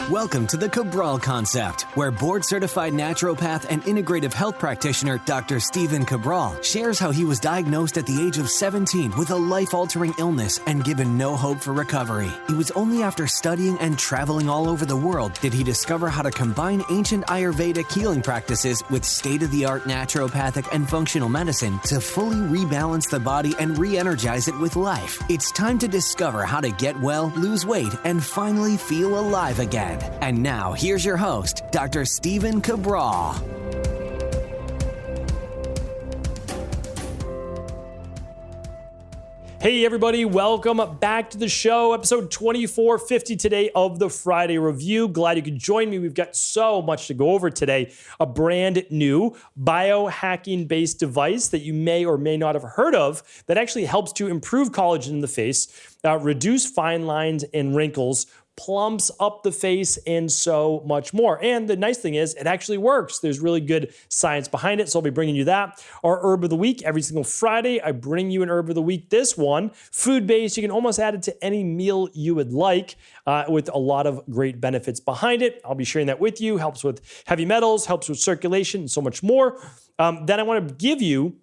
Welcome to the Cabral Concept, where board-certified naturopath and integrative health practitioner Dr. Stephen Cabral shares how he was diagnosed at the age of 17 with a life-altering illness and given no hope for recovery. It was only after studying and traveling all over the world did he discover how to combine ancient Ayurvedic healing practices with state-of-the-art naturopathic and functional medicine to fully rebalance the body and re-energize it with life. It's time to discover how to get well, lose weight, and finally feel alive again. And now, here's your host, Dr. Stephen Cabral. Hey everybody, welcome back to the show, episode 2450 today of the Friday Review. Glad you could join me. We've got so much to go over today. A brand new biohacking-based device that you may or may not have heard of that actually helps to improve collagen in the face, reduce fine lines and wrinkles, plumps up the face, and so much more. And the nice thing is it actually works. There's really good science behind it, so I'll be bringing you that. Our herb of the week, every single Friday, I bring you an herb of the week. This one, food-based, you can almost add it to any meal you would like with a lot of great benefits behind it. I'll be sharing that with you. Helps with heavy metals, helps with circulation, and so much more. Then I want to give you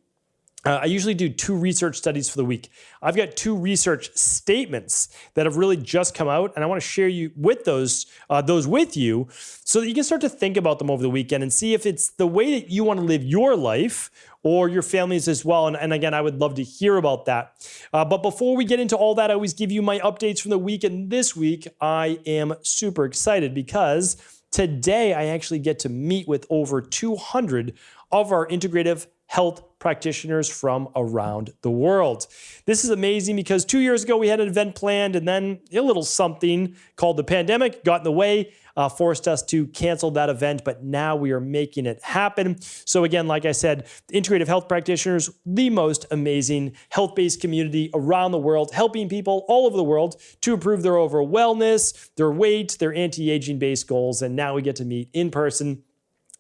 I usually do 2 research studies for the week. I've got 2 research statements that have really just come out, and I want to share you with those with you so that you can start to think about them over the weekend and see if it's the way that you want to live your life or your families as well. And again, I would love to hear about that. But before we get into all that, I always give you my updates from the week. And this week, I am super excited because today I actually get to meet with over 200 of our integrative health practitioners from around the world. This is amazing because 2 years ago we had an event planned and then a little something called the pandemic got in the way, forced us to cancel that event, but now we are making it happen. So again, like I said, integrative health practitioners, the most amazing health-based community around the world, helping people all over the world to improve their overall wellness, their weight, their anti-aging based goals. And now we get to meet in person,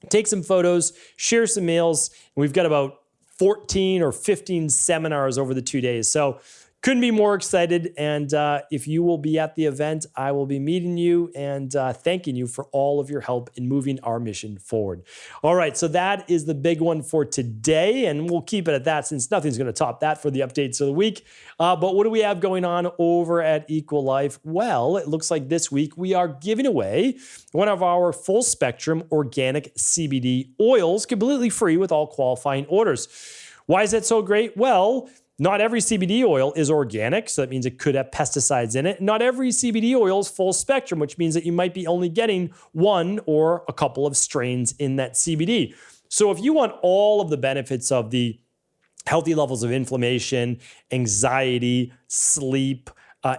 take some photos, share some meals. We've got about 14 or 15 seminars over the 2 days. So couldn't be more excited. And if you will be at the event, I will be meeting you and thanking you for all of your help in moving our mission forward. All right, so that is the big one for today, and we'll keep it at that since nothing's going to top that for the updates of the week. But what do we have going on over at Equal Life? Well, it looks like this week we are giving away one of our full spectrum organic CBD oils completely free with all qualifying orders. Why is that so great? Well, not every CBD oil is organic, so that means it could have pesticides in it. Not every CBD oil is full spectrum, which means that you might be only getting one or a couple of strains in that CBD. So if you want all of the benefits of the healthy levels of inflammation, anxiety, sleep,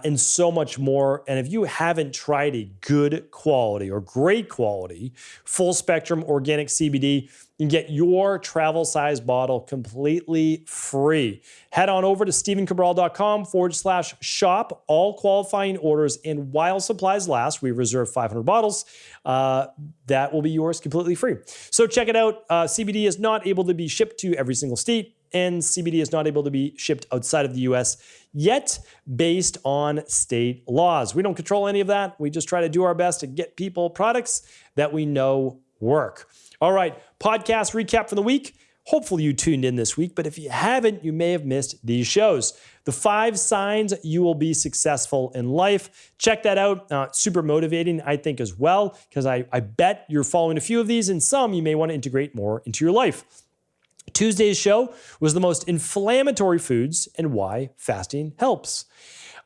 and so much more, and if you haven't tried a good quality or great quality full spectrum organic CBD, you can get your travel size bottle completely free. Head on over to stephencabral.com/shop, all qualifying orders, and while supplies last, we reserve 500 bottles. That will be yours completely free. So check it out. CBD is not able to be shipped to every single state, and CBD is not able to be shipped outside of the US yet based on state laws. We don't control any of that. We just try to do our best to get people products that we know work. All right, podcast recap for the week. Hopefully you tuned in this week, but if you haven't, you may have missed these shows. The 5 signs you will be successful in life. Check that out. Super motivating, I think, as well, because I bet you're following a few of these, and some you may want to integrate more into your life. Tuesday's show was the most inflammatory foods and why fasting helps.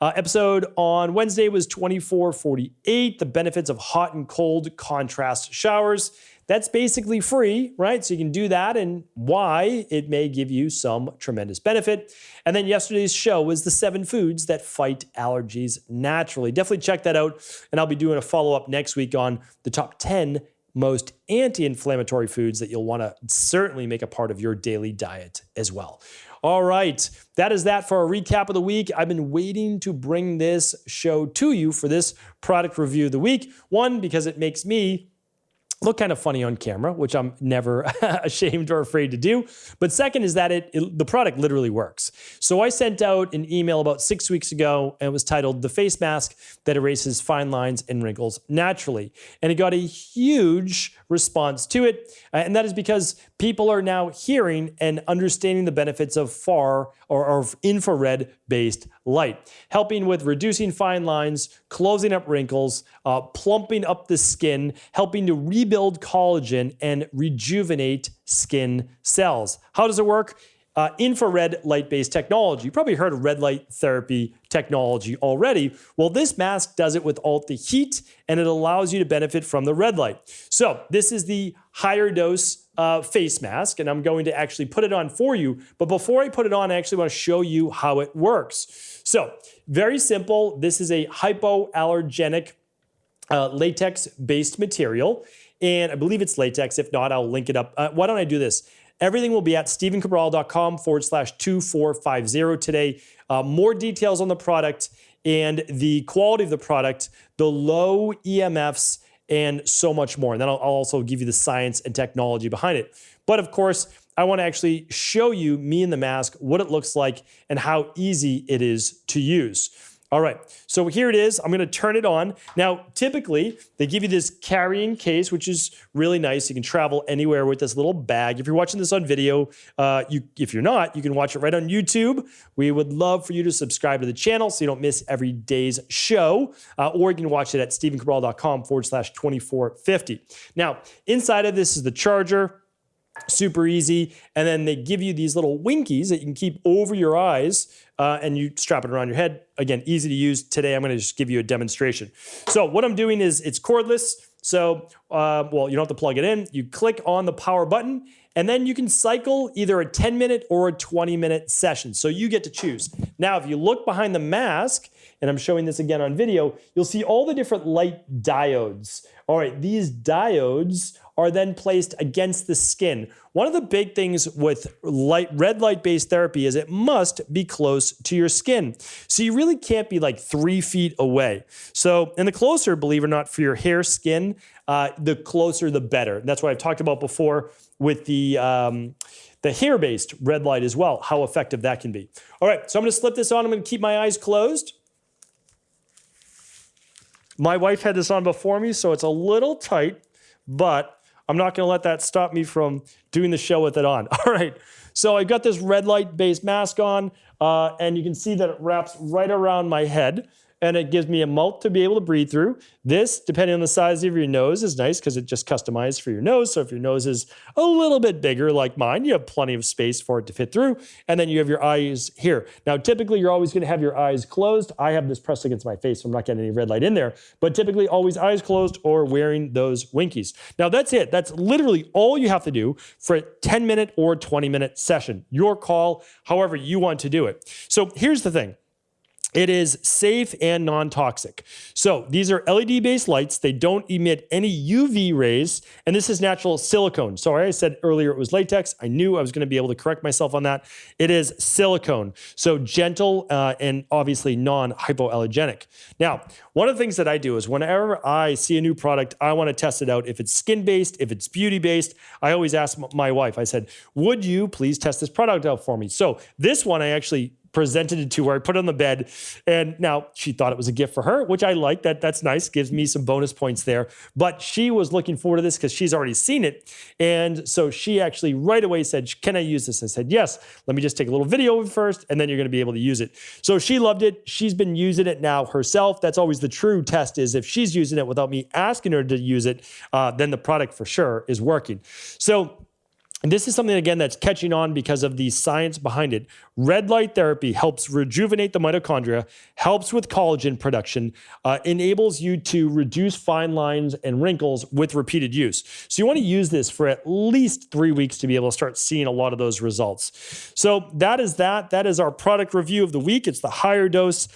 Episode on Wednesday was 2448, the benefits of hot and cold contrast showers. That's basically free, right? So you can do that and why it may give you some tremendous benefit. And then yesterday's show was the 7 foods that fight allergies naturally. Definitely check that out. And I'll be doing a follow-up next week on the top 10 most anti-inflammatory foods that you'll want to certainly make a part of your daily diet as well. All right, that is that for our recap of the week. I've been waiting to bring this show to you for this product review of the week. One, because it makes me look kind of funny on camera, which I'm never ashamed or afraid to do. But second is that the product literally works. So I sent out an email about 6 weeks ago, and it was titled "The Face Mask That Erases Fine Lines and Wrinkles Naturally." And it got a huge response to it. And that is because people are now hearing and understanding the benefits of infrared-based light, helping with reducing fine lines, closing up wrinkles, plumping up the skin, helping to rebuild collagen and rejuvenate skin cells. How does it work? Infrared light-based technology. You probably heard of red light therapy technology already. Well, this mask does it without the heat, and it allows you to benefit from the red light. So this is the higher dose face mask, and I'm going to actually put it on for you. But before I put it on, I actually want to show you how it works. So very simple. This is a hypoallergenic latex-based material, and I believe it's latex. If not, I'll link it up. Why don't I do this? Everything will be at stevencabral.com/2450 today. More details on the product and the quality of the product, the low EMFs, and so much more. And then I'll also give you the science and technology behind it. But of course, I want to actually show you me in the mask, what it looks like, and how easy it is to use. All right, so here it is. I'm going to turn it on. Now, typically, they give you this carrying case, which is really nice. You can travel anywhere with this little bag. If you're watching this on video, if you're not, you can watch it right on YouTube. We would love for you to subscribe to the channel so you don't miss every day's show, or you can watch it at stevencabral.com/2450. Now, inside of this is the charger. Super easy. And then they give you these little winkies that you can keep over your eyes, and you strap it around your head. Again, easy to use. Today, I'm going to just give you a demonstration. So what I'm doing is it's cordless. So, well, you don't have to plug it in. You click on the power button, and then you can cycle either a 10-minute or a 20-minute session. So you get to choose. Now, if you look behind the mask, and I'm showing this again on video, you'll see all the different light diodes. All right, these diodes are then placed against the skin. One of the big things with red light-based therapy is it must be close to your skin. So you really can't be like 3 feet away. So, and the closer, believe it or not, for your hair, skin, the closer, the better. And that's what I've talked about before with the hair-based red light as well, how effective that can be. All right, so I'm gonna slip this on. I'm gonna keep my eyes closed. My wife had this on before me, so it's a little tight, but I'm not going to let that stop me from doing the show with it on. All right, so I've got this red light-based mask on, and you can see that it wraps right around my head, and it gives me a mouth to be able to breathe through. This, depending on the size of your nose, is nice because it just customized for your nose. So if your nose is a little bit bigger like mine, you have plenty of space for it to fit through. And then you have your eyes here. Now, typically, you're always going to have your eyes closed. I have this pressed against my face, so I'm not getting any red light in there. But typically, always eyes closed or wearing those winkies. Now, that's it. That's literally all you have to do for a 10-minute or 20-minute session. Your call, however you want to do it. So here's the thing. It is safe and non-toxic. So these are LED-based lights. They don't emit any UV rays, and this is natural silicone. Sorry, I said earlier it was latex. I knew I was going to be able to correct myself on that. It is silicone, so gentle and obviously non-hypoallergenic. Now, one of the things that I do is whenever I see a new product, I want to test it out. If it's skin-based, if it's beauty-based, I always ask my wife, I said, would you please test this product out for me? So this one I actually presented it to her. I put it on the bed, and now she thought it was a gift for her, which I like. That's nice. Gives me some bonus points there. But she was looking forward to this because she's already seen it. And so she actually right away said, can I use this? I said, yes. Let me just take a little video of it first, and then you're going to be able to use it. So she loved it. She's been using it now herself. That's always the true test, is if she's using it without me asking her to use it, then the product for sure is working. So and this is something, again, that's catching on because of the science behind it. Red light therapy helps rejuvenate the mitochondria, helps with collagen production, enables you to reduce fine lines and wrinkles with repeated use. So you want to use this for at least 3 weeks to be able to start seeing a lot of those results. So that is that. That is our product review of the week. It's the higher dose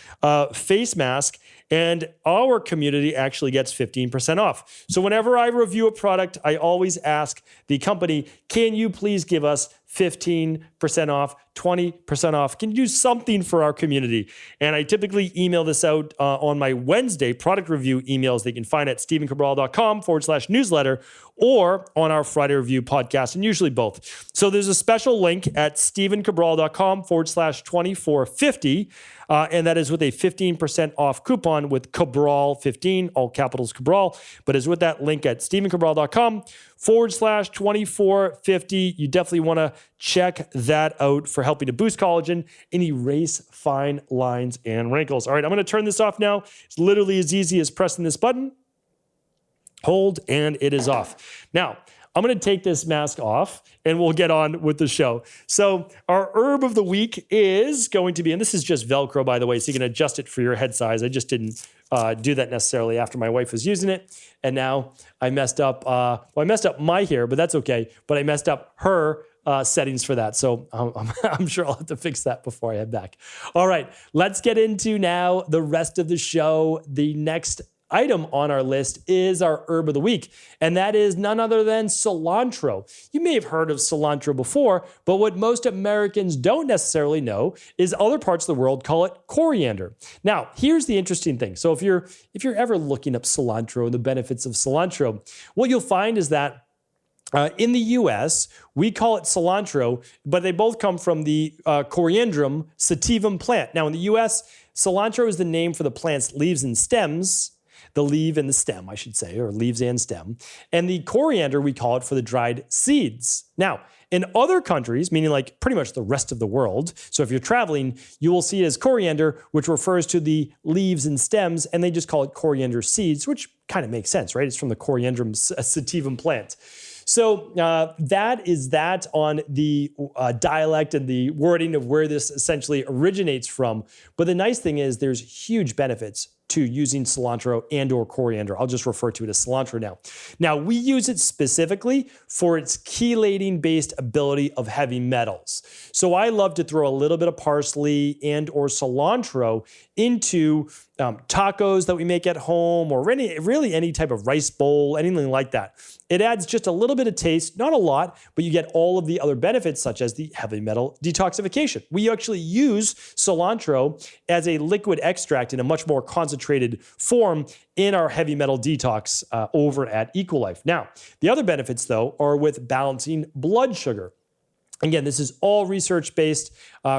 face mask. And our community actually gets 15% off. So whenever I review a product, I always ask the company, can you please give us 15% off, 20% off. Can you do something for our community? And I typically email this out on my Wednesday product review emails they can find at stephencabral.com/newsletter or on our Friday review podcast, and usually both. So there's a special link at stephencabral.com/2450. And that is with a 15% off coupon with Cabral15, all capitals Cabral, but is with that link at stephencabral.com/2450. You definitely want to check that out for helping to boost collagen and erase fine lines and wrinkles. All right, I'm going to turn this off now. It's literally as easy as pressing this button, hold, and it is off. Now, I'm going to take this mask off and we'll get on with the show. So our herb of the week is going to be, and this is just Velcro, by the way, so you can adjust it for your head size. I just didn't do that necessarily after my wife was using it. And now I messed up, I messed up my hair, but that's okay. But I messed up her settings for that. So I'm sure I'll have to fix that before I head back. All right, let's get into now the rest of the show. The next item on our list is our herb of the week, and that is none other than cilantro. You may have heard of cilantro before, but what most Americans don't necessarily know is other parts of the world call it coriander. Now, here's the interesting thing. So if you're ever looking up cilantro and the benefits of cilantro, what you'll find is that in the US, we call it cilantro, but they both come from the Coriandrum sativum plant. Now, in the US, cilantro is the name for the plant's leaves and stems. The leaf and the stem, I should say, or leaves and stem. And the coriander, we call it for the dried seeds. Now, in other countries, meaning like pretty much the rest of the world, so if you're traveling, you will see it as coriander, which refers to the leaves and stems, and they just call it coriander seeds, which kind of makes sense, right? It's from the Coriandrum sativum plant. So that is that on the dialect and the wording of where this essentially originates from. But the nice thing is there's huge benefits to using cilantro and or coriander. I'll just refer to it as cilantro now. Now, we use it specifically for its chelating-based ability of heavy metals. So I love to throw a little bit of parsley and or cilantro into tacos that we make at home, or really any type of rice bowl, anything like that. It adds just a little bit of taste, not a lot, but you get all of the other benefits such as the heavy metal detoxification. We actually use cilantro as a liquid extract in a much more concentrated form in our heavy metal detox over at Equilife. Now, the other benefits though are with balancing blood sugar. Again, this is all research-based,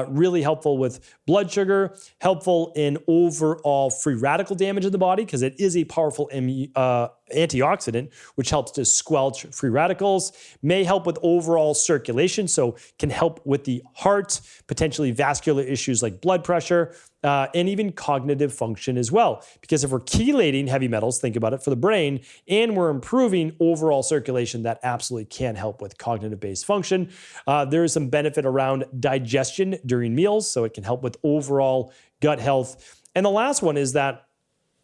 really helpful with blood sugar, helpful in overall free radical damage in the body because it is a powerful antioxidant, which helps to squelch free radicals, may help with overall circulation, so can help with the heart, potentially vascular issues like blood pressure, and even cognitive function as well. Because if we're chelating heavy metals, think about it, for the brain, and we're improving overall circulation, that absolutely can help with cognitive-based function. There is some benefit around digestion during meals, so it can help with overall gut health. And the last one is that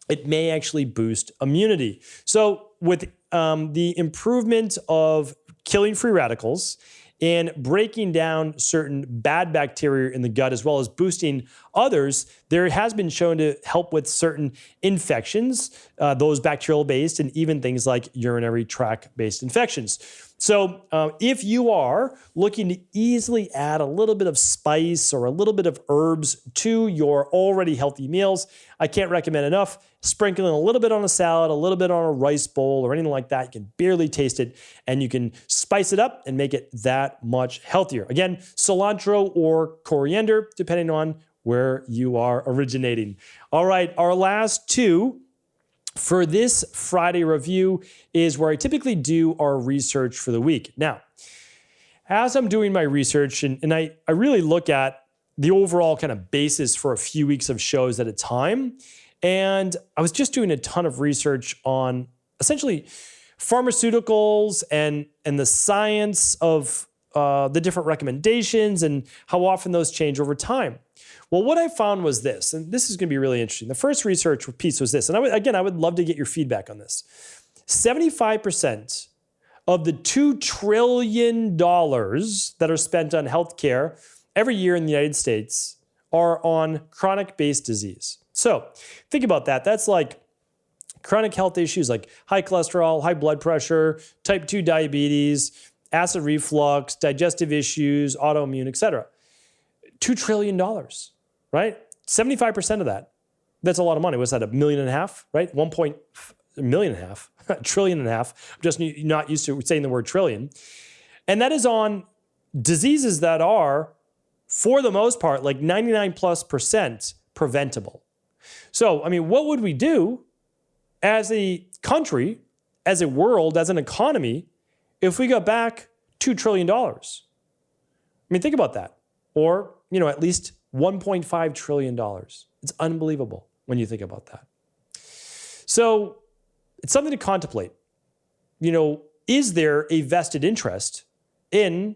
it may actually boost immunity. So with the improvement of killing free radicals and breaking down certain bad bacteria in the gut, as well as boosting others, there has been shown to help with certain infections, those bacterial-based, and even things like urinary tract-based infections. So if you are looking to easily add a little bit of spice or a little bit of herbs to your already healthy meals, I can't recommend enough. Sprinkling a little bit on a salad, a little bit on a rice bowl, or anything like that, you can barely taste it, and you can spice it up and make it that much healthier. Again, cilantro or coriander, depending on where you are originating. All right, our last two for this Friday review is where I typically do our research for the week. Now, as I'm doing my research, and I really look at the overall kind of basis for a few weeks of shows at a time, and I was just doing a ton of research on essentially pharmaceuticals and the science of the different recommendations and how often those change over time. Well, what I found was this, and this is going to be really interesting. The first research piece was this, and I would love to get your feedback on this. 75% of the $2 trillion that are spent on healthcare every year in the United States are on chronic-based disease. So think about that. That's like chronic health issues like high cholesterol, high blood pressure, type 2 diabetes, acid reflux, digestive issues, autoimmune, etc. $2 trillion, right? 75% of that. That's a lot of money. What's that, $1.5 million, right? $1.5 million, $1.5 trillion. I'm just not used to saying the word trillion. And that is on diseases that are, for the most part, like 99+% preventable. So, I mean, what would we do as a country, as a world, as an economy, if we got back $2 trillion? I mean, think about that. Or, at least $1.5 trillion. It's unbelievable when you think about that. So it's something to contemplate. Is there a vested interest in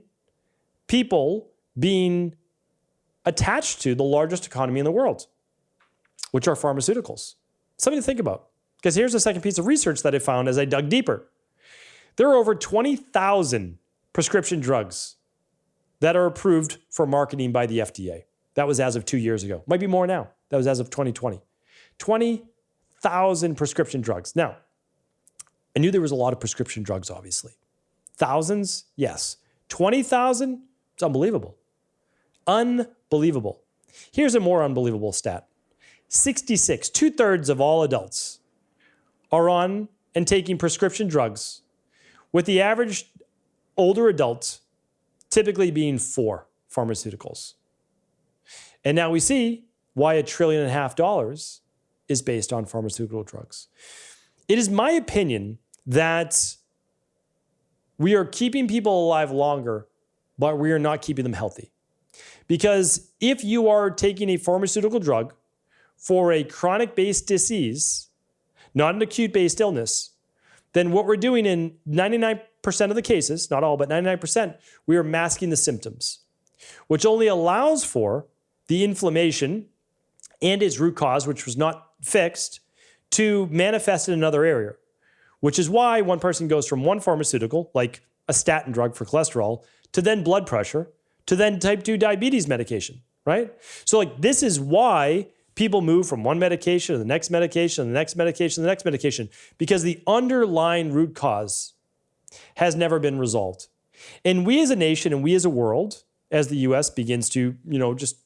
people being attached to the largest economy in the world, which are pharmaceuticals? Something to think about. Because here's the second piece of research that I found as I dug deeper. There are over 20,000 prescription drugs that are approved for marketing by the FDA. That was as of 2 years ago. Might be more now. That was as of 2020. 20,000 prescription drugs. Now, I knew there was a lot of prescription drugs, obviously. Thousands? Yes. 20,000? It's unbelievable. Unbelievable. Here's a more unbelievable stat. 66, 2/3 of all adults are on and taking prescription drugs, with the average older adult typically being 4 pharmaceuticals. And now we see why $1.5 trillion is based on pharmaceutical drugs. It is my opinion that we are keeping people alive longer, but we are not keeping them healthy. Because if you are taking a pharmaceutical drug for a chronic-based disease, not an acute-based illness, then what we're doing in 99% of the cases, not all, but 99%, we are masking the symptoms, which only allows for the inflammation and its root cause, which was not fixed, to manifest in another area, which is why one person goes from one pharmaceutical, like a statin drug for cholesterol, to then blood pressure, to then type 2 diabetes medication, right? So this is why people move from one medication to the next medication, the next medication, the next medication, because the underlying root cause has never been resolved. And we as a nation and we as a world, as the US begins to, just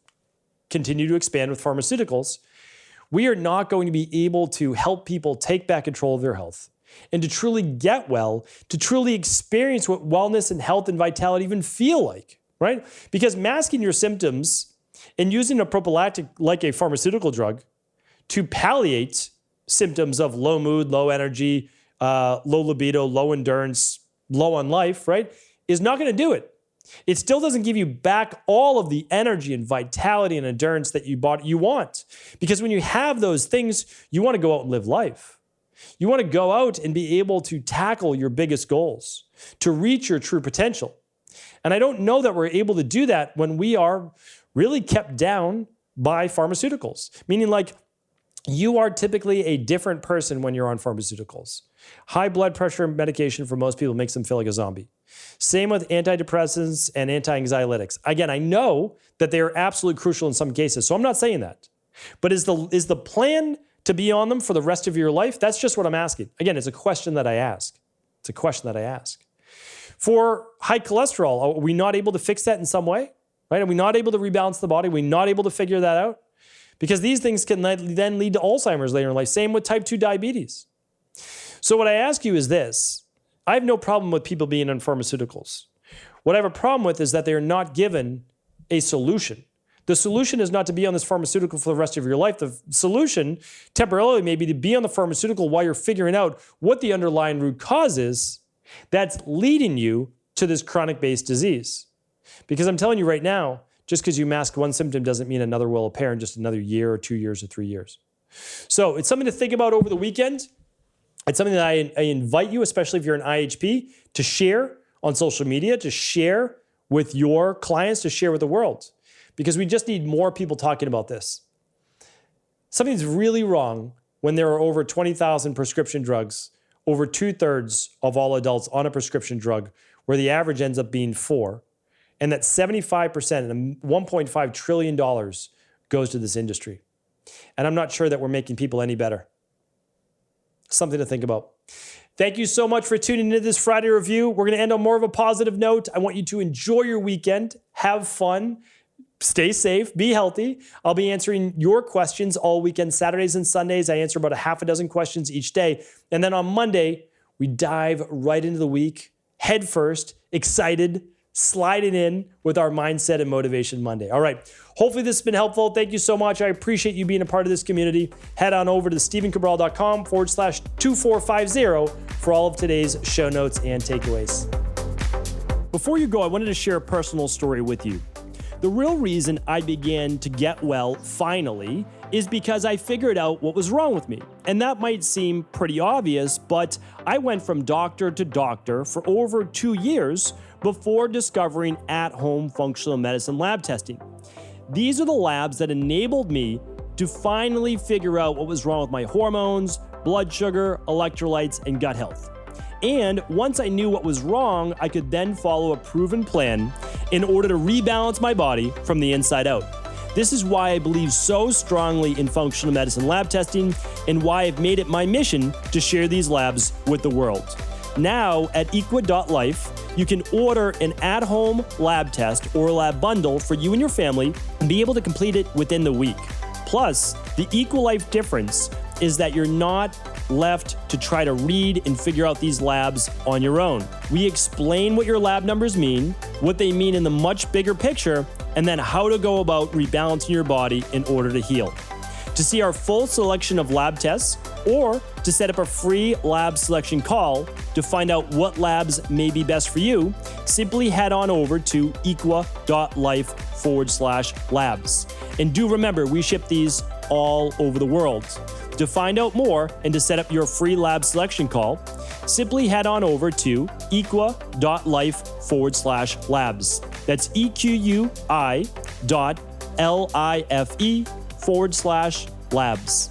continue to expand with pharmaceuticals, we are not going to be able to help people take back control of their health and to truly get well, to truly experience what wellness and health and vitality even feel like, right? Because masking your symptoms and using a prophylactic like a pharmaceutical drug to palliate symptoms of low mood, low energy, low libido, low endurance, low on life, right, is not going to do it. It still doesn't give you back all of the energy and vitality and endurance that you want. Because when you have those things, you want to go out and live life. You want to go out and be able to tackle your biggest goals, to reach your true potential. And I don't know that we're able to do that when we are really kept down by pharmaceuticals. Meaning you are typically a different person when you're on pharmaceuticals. High blood pressure medication for most people makes them feel like a zombie. Same with antidepressants and anti-anxiolytics. Again, I know that they are absolutely crucial in some cases, so I'm not saying that. But is the plan to be on them for the rest of your life? That's just what I'm asking. Again, it's a question that I ask. For high cholesterol, are we not able to fix that in some way? Right? Are we not able to rebalance the body? Are we not able to figure that out? Because these things can then lead to Alzheimer's later in life. Same with type 2 diabetes. So what I ask you is this. I have no problem with people being on pharmaceuticals. What I have a problem with is that they are not given a solution. The solution is not to be on this pharmaceutical for the rest of your life. The solution temporarily may be to be on the pharmaceutical while you're figuring out what the underlying root cause is that's leading you to this chronic-based disease. Because I'm telling you right now, just because you mask one symptom doesn't mean another will appear in just another year or 2 years or 3 years. So it's something to think about over the weekend. It's something that I invite you, especially if you're an IHP, to share on social media, to share with your clients, to share with the world. Because we just need more people talking about this. Something's really wrong when there are over 20,000 prescription drugs, over 2/3 of all adults on a prescription drug, where the average ends up being 4, and that 75% and $1.5 trillion goes to this industry. And I'm not sure that we're making people any better. Something to think about. Thank you so much for tuning into this Friday review. We're going to end on more of a positive note. I want you to enjoy your weekend, have fun, stay safe, be healthy. I'll be answering your questions all weekend, Saturdays and Sundays. I answer about a half a dozen questions each day. And then on Monday, we dive right into the week, head first, excited, sliding in with our Mindset and Motivation Monday. All right. Hopefully this has been helpful. Thank you so much. I appreciate you being a part of this community. Head on over to StephenCabral.com/2450 for all of today's show notes and takeaways. Before you go, I wanted to share a personal story with you. The real reason I began to get well finally is because I figured out what was wrong with me. And that might seem pretty obvious, but I went from doctor to doctor for over 2 years before discovering at-home functional medicine lab testing. These are the labs that enabled me to finally figure out what was wrong with my hormones, blood sugar, electrolytes, and gut health. And once I knew what was wrong, I could then follow a proven plan in order to rebalance my body from the inside out. This is why I believe so strongly in functional medicine lab testing and why I've made it my mission to share these labs with the world. Now at equa.life, you can order an at-home lab test or lab bundle for you and your family and be able to complete it within the week. Plus, the EquaLife difference is that you're not left to try to read and figure out these labs on your own. We explain what your lab numbers mean, what they mean in the much bigger picture, and then how to go about rebalancing your body in order to heal. To see our full selection of lab tests or to set up a free lab selection call to find out what labs may be best for you, simply head on over to equa.life/labs. And do remember, we ship these all over the world. To find out more and to set up your free lab selection call, simply head on over to equa.life/labs. That's EQUI.LIFE/labs.